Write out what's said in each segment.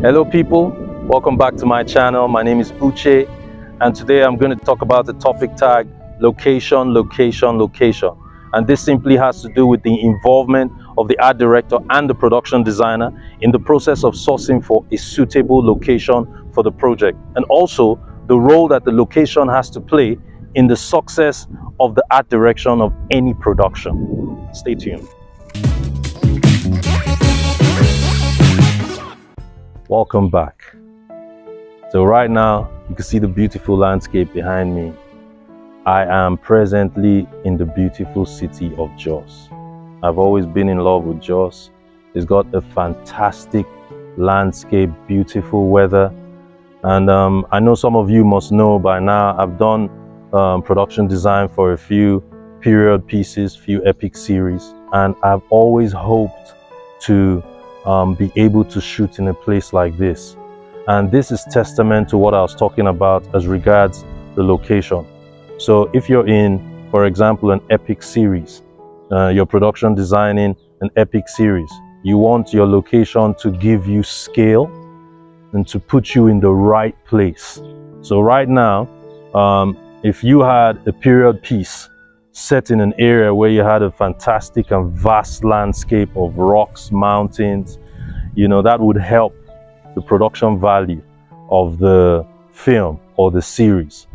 Hello people, welcome back to my channel. My name is Uche, and today I'm going to talk about the topic tag location. And this simply has to do with the involvement of the art director and the production designer in the process of sourcing for a suitable location for the project, and also the role that the location has to play in the success of the art direction of any production. Stay tuned. Welcome back. So right now you can see the beautiful landscape behind me. I am presently in the beautiful city of Jos. I've always been in love with Jos. It's got a fantastic landscape, beautiful weather, and I know some of you must know by now I've done production design for a few period pieces, few epic series, and I've always hoped to be able to shoot in a place like this. And this is testament to what I was talking about as regards the location. So if you're in, for example, an epic series, you're production designing an epic series, you want your location to give you scale and to put you in the right place. So right now, if you had a period piece set in an area where you had a fantastic and vast landscape of rocks, mountains, you know, that would help the production value of the film or the series.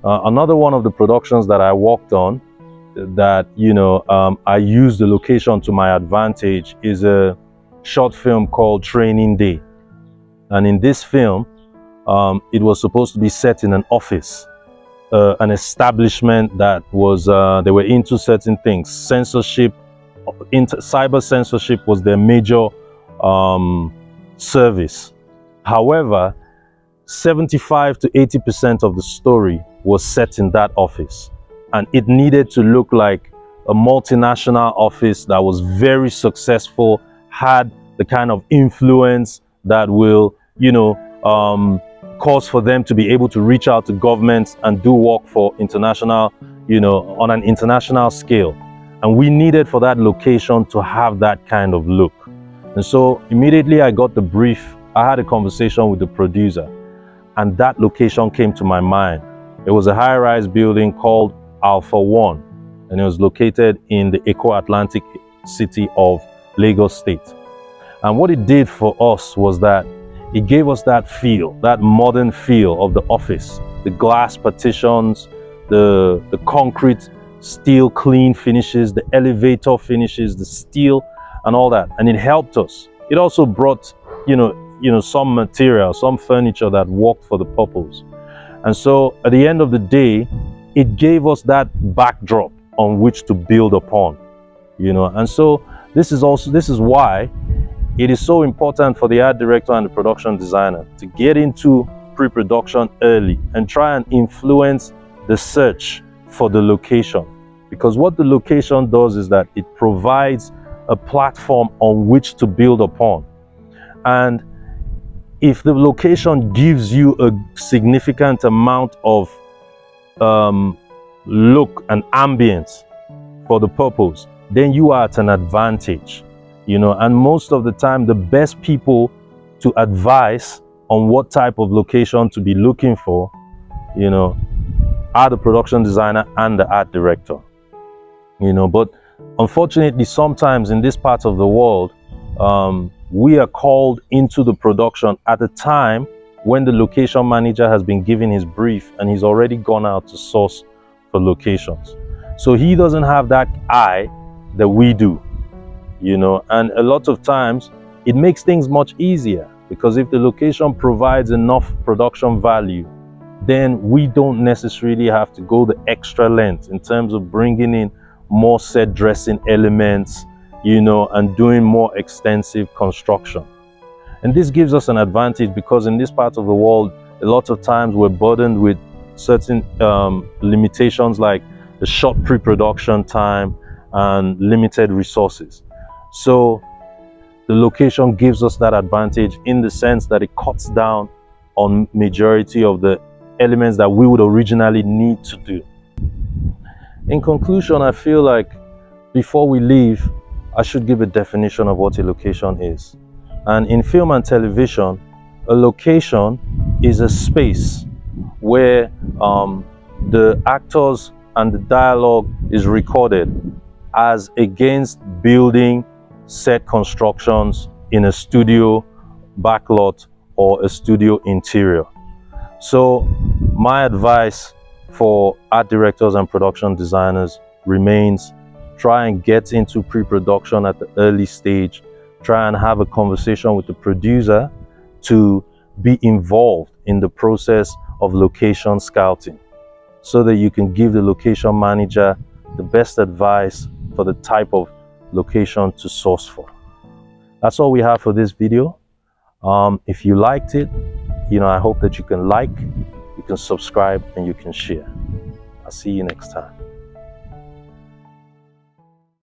Another one of the productions that I worked on that, you know, I used the location to my advantage is a short film called Training Day. And in this film, it was supposed to be set in an office. An establishment that was, they were into certain things. Censorship, cyber censorship was their major service. However, 75 to 80% of the story was set in that office. And it needed to look like a multinational office that was very successful, had the kind of influence that will, you know, cause for them to be able to reach out to governments and do work for international, you know, on an international scale. And we needed for that location to have that kind of look. And so immediately I got the brief, I had a conversation with the producer, and that location came to my mind. It was a high-rise building called Alpha One, and it was located in the Eco-Atlantic city of Lagos State. And what it did for us was that it gave us that feel, that modern feel of the office, the glass partitions, the concrete, steel clean finishes, the elevator finishes, the steel and all that. And it helped us. It also brought, you know, some material, some furniture that worked for the purpose. And so at the end of the day, it gave us that backdrop on which to build upon, you know. And so this is why it is so important for the art director and the production designer to get into pre-production early and try and influence the search for the location. Because what the location does is that it provides a platform on which to build upon. And if the location gives you a significant amount of look and ambience for the purpose, then you are at an advantage. You know, and most of the time, the best people to advise on what type of location to be looking for, you know, are the production designer and the art director. You know, but unfortunately, sometimes in this part of the world, we are called into the production at a time when the location manager has been given his brief and he's already gone out to source for locations. So he doesn't have that eye that we do. You know, and a lot of times it makes things much easier, because if the location provides enough production value, then we don't necessarily have to go the extra length in terms of bringing in more set dressing elements, you know, and doing more extensive construction. And this gives us an advantage because in this part of the world, a lot of times we're burdened with certain limitations like the short pre-production time and limited resources. So the location gives us that advantage in the sense that it cuts down on majority of the elements that we would originally need to do. In conclusion, I feel like before we leave, I should give a definition of what a location is. And in film and television, a location is a space where the actors and the dialogue is recorded, as against building set constructions in a studio backlot or a studio interior. So my advice for art directors and production designers remains: try and get into pre-production at the early stage. Try and have a conversation with the producer to be involved in the process of location scouting, so that you can give the location manager the best advice for the type of location to source for. That's all we have for this video. If you liked it, I hope that you can like, you can subscribe, and you can share. I'll see you next time.